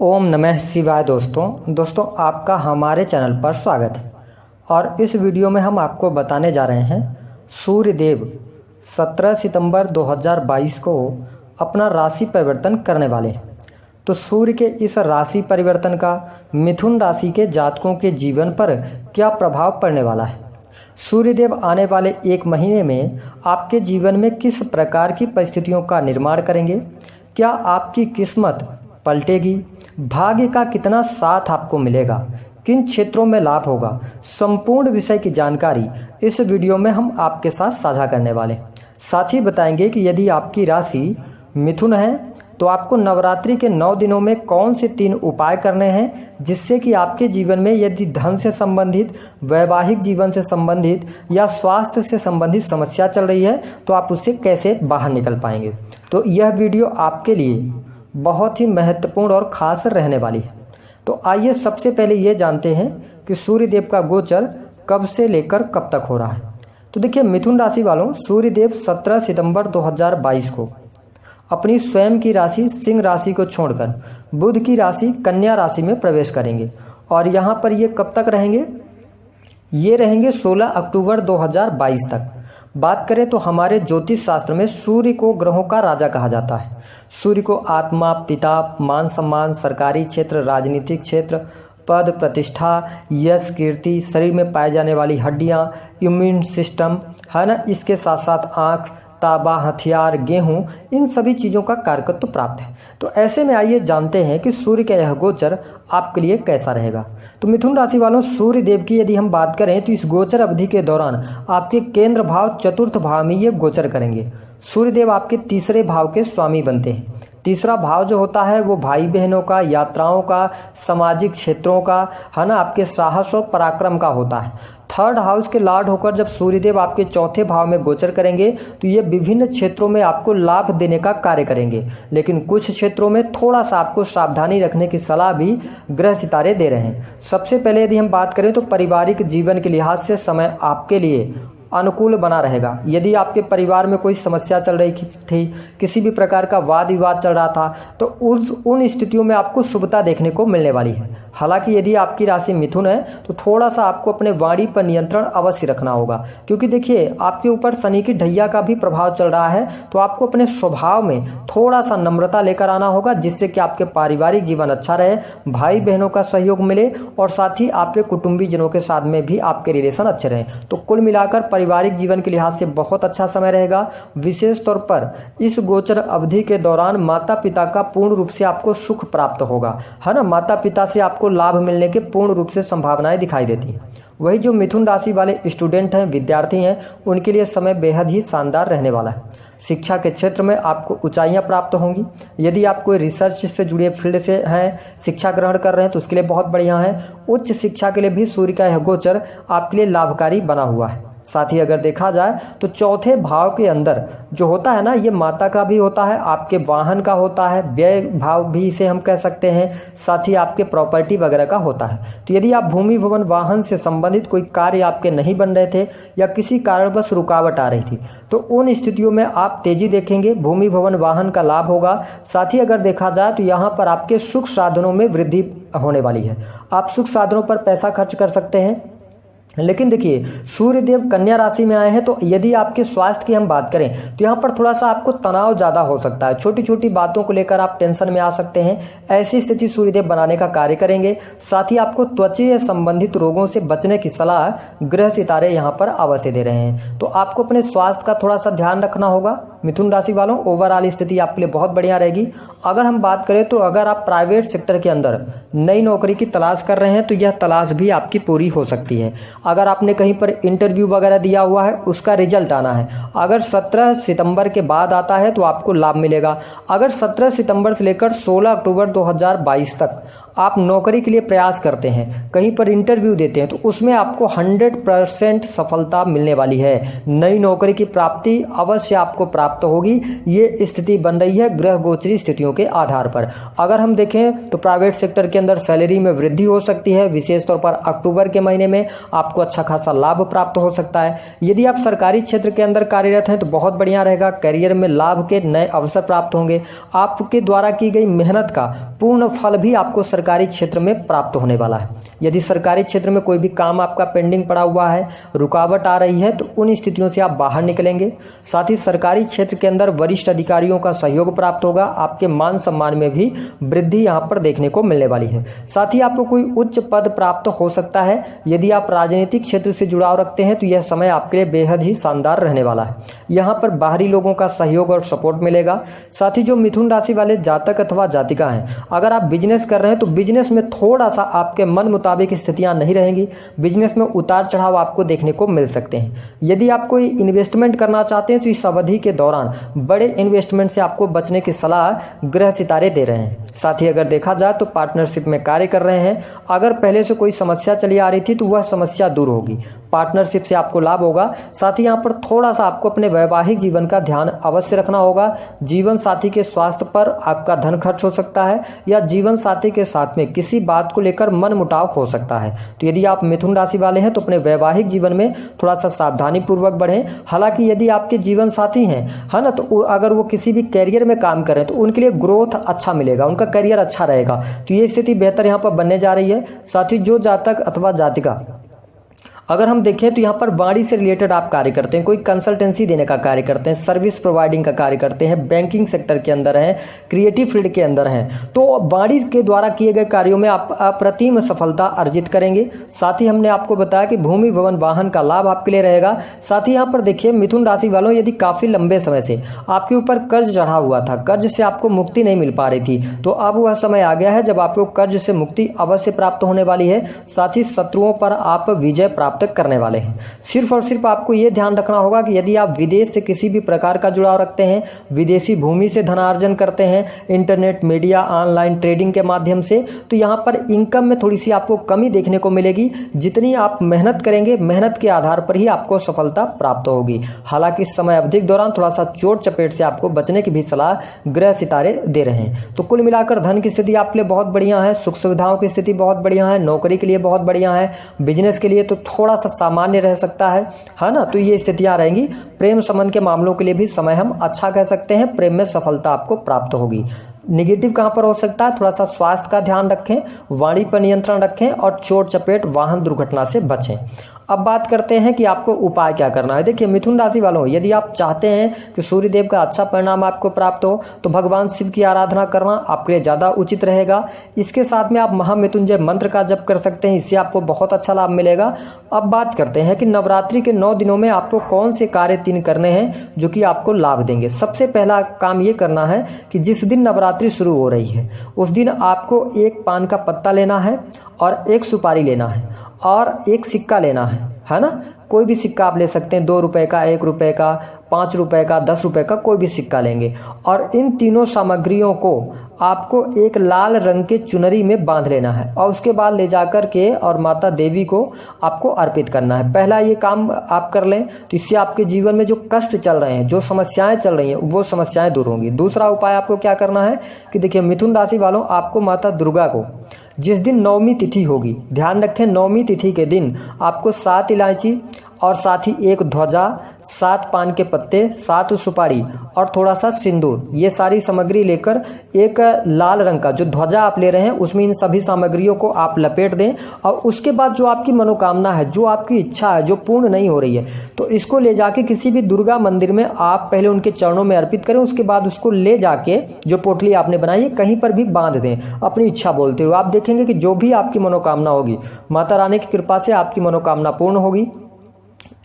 ओम नमः शिवाय। दोस्तों आपका हमारे चैनल पर स्वागत है। और इस वीडियो में हम आपको बताने जा रहे हैं सूर्यदेव 17 सितंबर 2022 को अपना राशि परिवर्तन करने वाले हैं। तो सूर्य के इस राशि परिवर्तन का मिथुन राशि के जातकों के जीवन पर क्या प्रभाव पड़ने वाला है। सूर्यदेव आने वाले एक महीने में आपके जीवन में किस प्रकार की परिस्थितियों का निर्माण करेंगे। क्या आपकी किस्मत पलटेगी, भाग्य का कितना साथ आपको मिलेगा, किन क्षेत्रों में लाभ होगा, संपूर्ण विषय की जानकारी इस वीडियो में हम आपके साथ साझा करने वाले। साथ ही बताएंगे कि यदि आपकी राशि मिथुन है तो आपको नवरात्रि के 9 दिनों में कौन से 3 उपाय करने हैं, जिससे कि आपके जीवन में यदि धन से संबंधित, वैवाहिक जीवन से संबंधित या स्वास्थ्य से संबंधित समस्या चल रही है तो आप उससे कैसे बाहर निकल पाएंगे। तो यह वीडियो आपके लिए बहुत ही महत्वपूर्ण और खास रहने वाली है। तो आइए सबसे पहले ये जानते हैं कि सूर्यदेव का गोचर कब से लेकर कब तक हो रहा है। तो देखिए मिथुन राशि वालों, सूर्यदेव 17 सितंबर 2022 को अपनी स्वयं की राशि सिंह राशि को छोड़कर बुध की राशि कन्या राशि में प्रवेश करेंगे। और यहाँ पर ये कब तक रहेंगे, ये रहेंगे 16 अक्टूबर 2022 तक। बात करें तो हमारे ज्योतिष शास्त्र में सूर्य को ग्रहों का राजा कहा जाता है। सूर्य को आत्मा, पिता, मान सम्मान, सरकारी क्षेत्र, राजनीतिक क्षेत्र, पद प्रतिष्ठा, यश, कीर्ति, शरीर में पाए जाने वाली हड्डियां, इम्यून सिस्टम है ना, इसके साथ साथ आँख, ताबा, हथियार, गेहूं, इन सभी चीज़ों का कारकत्व प्राप्त है। तो ऐसे में आइए जानते हैं कि सूर्य का यह गोचर आपके लिए कैसा रहेगा। तो मिथुन राशि वालों, सूर्य देव की यदि हम बात करें तो इस गोचर अवधि के दौरान आपके केंद्र भाव चतुर्थ भाव में ये गोचर करेंगे। सूर्यदेव आपके तीसरे भाव के स्वामी बनते हैं। तीसरा भाव जो होता है वो भाई बहनों का, यात्राओं का, सामाजिक क्षेत्रों का है ना, आपके साहस और पराक्रम का होता है। थर्ड हाउस के लॉर्ड होकर जब सूर्यदेव आपके चौथे भाव में गोचर करेंगे तो ये विभिन्न क्षेत्रों में आपको लाभ देने का कार्य करेंगे, लेकिन कुछ क्षेत्रों में थोड़ा सा आपको सावधानी रखने की सलाह भी ग्रह सितारे दे रहे हैं। सबसे पहले यदि हम बात करें तो पारिवारिक जीवन के लिहाज से समय आपके लिए अनुकूल बना रहेगा। यदि आपके परिवार में कोई समस्या चल रही थी, किसी भी प्रकार का वाद विवाद चल रहा था, तो उन स्थितियों में आपको शुभता देखने को मिलने वाली है। हालांकि यदि आपकी राशि मिथुन है तो थोड़ा सा आपको अपने वाणी पर नियंत्रण अवश्य रखना होगा, क्योंकि देखिए आपके ऊपर शनि की ढैया का भी प्रभाव चल रहा है। तो आपको अपने स्वभाव में थोड़ा सा नम्रता लेकर आना होगा, जिससे कि आपके पारिवारिक जीवन अच्छा रहे, भाई बहनों का सहयोग मिले और साथ ही आपके कुटुंबीजनों के साथ में भी आपके रिलेशन अच्छे रहें। तो कुल मिलाकर पारिवारिक जीवन के लिहाज से बहुत अच्छा समय रहेगा। विशेष तौर पर इस गोचर अवधि के दौरान माता पिता का पूर्ण रूप से आपको सुख प्राप्त होगा, है ना। माता पिता से आपको लाभ मिलने के पूर्ण रूप से संभावनाएं दिखाई देती हैं। वही जो मिथुन राशि वाले स्टूडेंट हैं, विद्यार्थी हैं, उनके लिए समय बेहद ही शानदार रहने वाला है। शिक्षा के क्षेत्र में आपको ऊंचाइयां प्राप्त होंगी। यदि आप कोई रिसर्च से जुड़े फील्ड से हैं, शिक्षा ग्रहण कर रहे हैं, तो उसके लिए बहुत बढ़िया है। उच्च शिक्षा के लिए भी सूर्य का यह गोचर आपके लिए लाभकारी बना हुआ है। साथ ही अगर देखा जाए तो चौथे भाव के अंदर जो होता है ना, ये माता का भी होता है, आपके वाहन का होता है, व्यय भाव भी इसे हम कह सकते हैं, साथ ही आपके प्रॉपर्टी वगैरह का होता है। तो यदि आप भूमि भवन वाहन से संबंधित कोई कार्य आपके नहीं बन रहे थे या किसी कारणवश रुकावट आ रही थी, तो उन स्थितियों में आप तेजी देखेंगे, भूमि भवन वाहन का लाभ होगा। साथ ही अगर देखा जाए तो यहाँ पर आपके सुख साधनों में वृद्धि होने वाली है। आप सुख साधनों पर पैसा खर्च कर सकते हैं। लेकिन देखिए सूर्यदेव कन्या राशि में आए हैं, तो यदि आपके स्वास्थ्य की हम बात करें तो यहाँ पर थोड़ा सा आपको तनाव ज़्यादा हो सकता है। छोटी छोटी बातों को लेकर आप टेंशन में आ सकते हैं। ऐसी स्थिति सूर्यदेव बनाने का कार्य करेंगे। साथ ही आपको त्वचा संबंधित रोगों से बचने की सलाह ग्रह सितारे यहाँ पर अवश्य दे रहे हैं। तो आपको अपने स्वास्थ्य का थोड़ा सा ध्यान रखना होगा। मिथुन राशि वालों, ओवरऑल स्थिति आपके लिए बहुत बढ़िया रहेगी। अगर हम बात करें तो अगर आप प्राइवेट सेक्टर के अंदर नई नौकरी की तलाश कर रहे हैं तो यह तलाश भी आपकी पूरी हो सकती है। अगर आपने कहीं पर इंटरव्यू वगैरह दिया हुआ है, उसका रिजल्ट आना है, अगर 17 सितंबर के बाद आता है तो आपको लाभ मिलेगा। अगर 17 सितंबर से लेकर 16 अक्टूबर 2022 तक आप नौकरी के लिए प्रयास करते हैं, कहीं पर इंटरव्यू देते हैं, तो उसमें आपको 100% सफलता मिलने वाली है। नई नौकरी की प्राप्ति अवश्य आपको प्राप्त होगी। ये स्थिति बन रही है ग्रह गोचरी स्थितियों के आधार पर। अगर हम देखें तो प्राइवेट सेक्टर के अंदर सैलरी में वृद्धि हो सकती है। विशेष तौर पर अक्टूबर के महीने में आप आपको अच्छा खासा लाभ प्राप्त हो सकता है। यदि आप सरकारी क्षेत्र के अंदर कार्यरत हैं तो बहुत बढ़िया रहेगा, करियर में लाभ के नए अवसर प्राप्त होंगे। आपके द्वारा की गई मेहनत का पूर्ण फल भी आपको सरकारी क्षेत्र में प्राप्त होने वाला है। यदि सरकारी क्षेत्र में कोई भी काम आपका पेंडिंग पड़ा हुआ है, रुकावट आ रही है, तो उन स्थितियों से आप बाहर निकलेंगे। साथ ही सरकारी क्षेत्र के अंदर वरिष्ठ अधिकारियों का सहयोग प्राप्त होगा, आपके मान सम्मान में भी वृद्धि यहाँ पर देखने को मिलने वाली है। साथ ही आपको कोई उच्च पद प्राप्त हो सकता है। यदि आप राजनीतिक क्षेत्र से जुड़ाव रखते हैं तो यह समय आपके लिए बेहद ही शानदार रहने वाला है। यहाँ पर बाहरी लोगों का सहयोग और सपोर्ट मिलेगा। साथ ही जो मिथुन राशि वाले जातक अथवा जातिका हैं, अगर आप बिजनेस कर रहे हैं तो बिजनेस में थोड़ा सा आपके मन मुताबिक स्थितियां नहीं रहेंगी। बिजनेस में उतार चढ़ाव आपको देखने को मिल सकते हैं। यदि आप कोई इन्वेस्टमेंट करना चाहते हैं तो इस अवधि के दौरान बड़े इन्वेस्टमेंट से आपको बचने की सलाह ग्रह सितारे दे रहे हैं। साथ ही अगर देखा जाए तो पार्टनरशिप में कार्य कर रहे हैं, अगर पहले से कोई समस्या चली आ रही थी तो वह समस्या दूर होगी, पार्टनरशिप से आपको लाभ होगा। साथ ही यहाँ पर थोड़ा सा आपको अपने वैवाहिक जीवन का ध्यान अवश्य रखना होगा। जीवन साथी के स्वास्थ्य पर आपका धन खर्च हो सकता है या जीवन साथी के साथ में किसी बात को लेकर मनमुटाव हो सकता है। तो यदि आप मिथुन राशि वाले हैं तो अपने वैवाहिक जीवन में थोड़ा सा सावधानी पूर्वक बढ़ें। हालांकि यदि आपके जीवन साथी हैं, है ना, तो अगर वो किसी भी कैरियर में काम करें तो उनके लिए ग्रोथ अच्छा मिलेगा, उनका करियर अच्छा रहेगा। तो ये स्थिति बेहतर यहाँ पर बनने जा रही है। साथ ही जो जातक अथवा जातिका अगर हम देखें तो यहाँ पर वाणी से रिलेटेड आप कार्य करते हैं, कोई कंसल्टेंसी देने का कार्य करते हैं, सर्विस प्रोवाइडिंग का कार्य करते हैं, बैंकिंग सेक्टर के अंदर हैं, क्रिएटिव फील्ड के अंदर हैं, तो वाणी के द्वारा किए गए कार्यों में आप अप्रतिम सफलता अर्जित करेंगे। साथ ही हमने आपको बताया कि भूमि भवन वाहन का लाभ आपके लिए रहेगा। साथ ही यहाँ पर देखिए मिथुन राशि वालों, यदि काफी लंबे समय से आपके ऊपर कर्ज चढ़ा हुआ था, कर्ज से आपको मुक्ति नहीं मिल पा रही थी, तो अब वह समय आ गया है जब आपको कर्ज से मुक्ति अवश्य प्राप्त होने वाली है। साथ ही शत्रुओं पर आप विजय प्राप्त करने वाले हैं। सिर्फ और सिर्फ आपको यह ध्यान रखना होगा कि यदि आप विदेश से किसी भी प्रकार का जुड़ाव रखते हैं, विदेशी भूमि से धनार्जन करते हैं, इंटरनेट, मीडिया, ऑनलाइन ट्रेडिंग के माध्यम से, तो यहाँ पर इनकम में थोड़ी सी आपको कमी देखने को मिलेगी। जितनी आप मेहनत करेंगे, मेहनत के आधार पर ही आपको सफलता प्राप्त होगी। हालांकि इस समय अवधि के दौरान थोड़ा सा चोट चपेट से आपको बचने की भी सलाह ग्रह सितारे दे रहे हैं। तो कुल मिलाकर धन की स्थिति आपके लिए बहुत बढ़िया है, सुख सुविधाओं की स्थिति बहुत बढ़िया है, नौकरी के लिए बहुत बढ़िया है, बिजनेस के लिए तो थोड़ा सा सामान्य रह सकता है ना। तो ये स्थितियां रहेंगी। प्रेम संबंध के मामलों के लिए भी समय हम अच्छा कह सकते हैं, प्रेम में सफलता आपको प्राप्त होगी। निगेटिव कहां पर हो सकता है, थोड़ा सा स्वास्थ्य का ध्यान रखें, वाणी पर नियंत्रण रखें और चोट चपेट वाहन दुर्घटना से बचें। अब बात करते हैं कि आपको उपाय क्या करना है। देखिए मिथुन राशि वालों, यदि आप चाहते हैं कि सूर्यदेव का अच्छा परिणाम आपको प्राप्त हो तो भगवान शिव की आराधना करना आपके लिए ज़्यादा उचित रहेगा। इसके साथ में आप महामृत्युंजय मंत्र का जप कर सकते हैं, इससे आपको बहुत अच्छा लाभ मिलेगा। अब बात करते हैं कि नवरात्रि के 9 दिनों में आपको कौन से कार्य 3 करने हैं जो कि आपको लाभ देंगे। सबसे पहला काम ये करना है कि जिस दिन नवरात्रि शुरू हो रही है उस दिन आपको एक पान का पत्ता लेना है और एक सुपारी लेना है और एक सिक्का लेना है ना। कोई भी सिक्का आप ले सकते हैं, 2 रुपए का, 1 रुपए का, 5 रुपए का, 10 रुपए का, कोई भी सिक्का लेंगे। और इन तीनों सामग्रियों को आपको एक लाल रंग के चुनरी में बांध लेना है और उसके बाद ले जाकर के और माता देवी को आपको अर्पित करना है। पहला ये काम आप कर लें तो इससे आपके जीवन में जो कष्ट चल रहे हैं, जो समस्याएं चल रही हैं, वो समस्याएं दूर होंगी। दूसरा उपाय आपको क्या करना है कि देखिए मिथुन राशि वालों, आपको माता दुर्गा को जिस दिन नवमी तिथि होगी, ध्यान रखें नवमी तिथि के दिन आपको 7 इलायची और साथ ही 1 ध्वजा, 7 पान के पत्ते, 7 सुपारी और थोड़ा सा सिंदूर, ये सारी सामग्री लेकर एक लाल रंग का जो ध्वजा आप ले रहे हैं उसमें इन सभी सामग्रियों को आप लपेट दें। और उसके बाद जो आपकी मनोकामना है, जो आपकी इच्छा है, जो पूर्ण नहीं हो रही है, तो इसको ले जाके किसी भी दुर्गा मंदिर में आप पहले उनके चरणों में अर्पित करें। उसके बाद उसको ले जाके जो पोटली आपने बनाई है कहीं पर भी बांध दें अपनी इच्छा बोलते हुए। आप देखेंगे कि जो भी आपकी मनोकामना होगी, माता रानी की कृपा से आपकी मनोकामना पूर्ण होगी।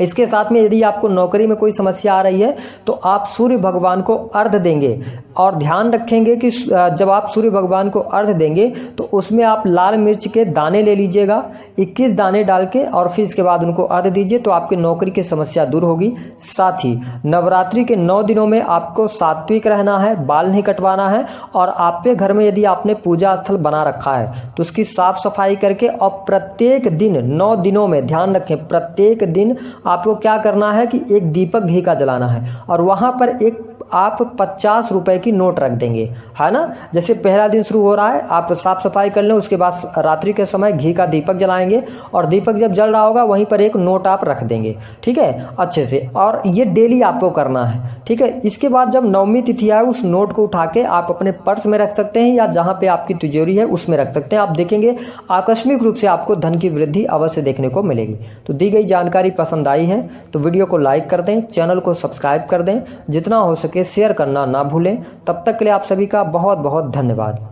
इसके साथ में यदि आपको नौकरी में कोई समस्या आ रही है तो आप सूर्य भगवान को अर्घ्य देंगे और ध्यान रखेंगे कि जब आप सूर्य भगवान को अर्घ्य देंगे तो उसमें आप लाल मिर्च के दाने ले लीजिएगा, 21 दाने डाल के, और फिर इसके बाद उनको अर्घ्य दीजिए तो आपकी नौकरी की समस्या दूर होगी। साथ ही नवरात्रि के 9 दिनों में आपको सात्विक रहना है, बाल नहीं कटवाना है और आपके घर में यदि आपने पूजा स्थल बना रखा है तो उसकी साफ सफाई करके और प्रत्येक दिन 9 दिनों में ध्यान रखें प्रत्येक दिन आपको क्या करना है कि एक दीपक घी का जलाना है और वहाँ पर एक आप 50 रुपए की नोट रख देंगे, है ना। जैसे पहला दिन शुरू हो रहा है, आप साफ सफाई कर लें, उसके बाद रात्रि के समय घी का दीपक जलाएंगे और दीपक जब जल रहा होगा वहीं पर एक नोट आप रख देंगे, ठीक है, अच्छे से। और ये डेली आपको करना है, ठीक है। इसके बाद जब नवमी तिथि आए उस नोट को उठा के आप अपने पर्स में रख सकते हैं या जहाँ पे आपकी तिजोरी है उसमें रख सकते हैं। आप देखेंगे आकस्मिक रूप से आपको धन की वृद्धि अवश्य देखने को मिलेगी। तो दी गई जानकारी पसंद आई है तो वीडियो को लाइक कर दें, चैनल को सब्सक्राइब कर दें, जितना हो सके शेयर करना ना भूलें। तब तक के लिए आप सभी का बहुत बहुत धन्यवाद।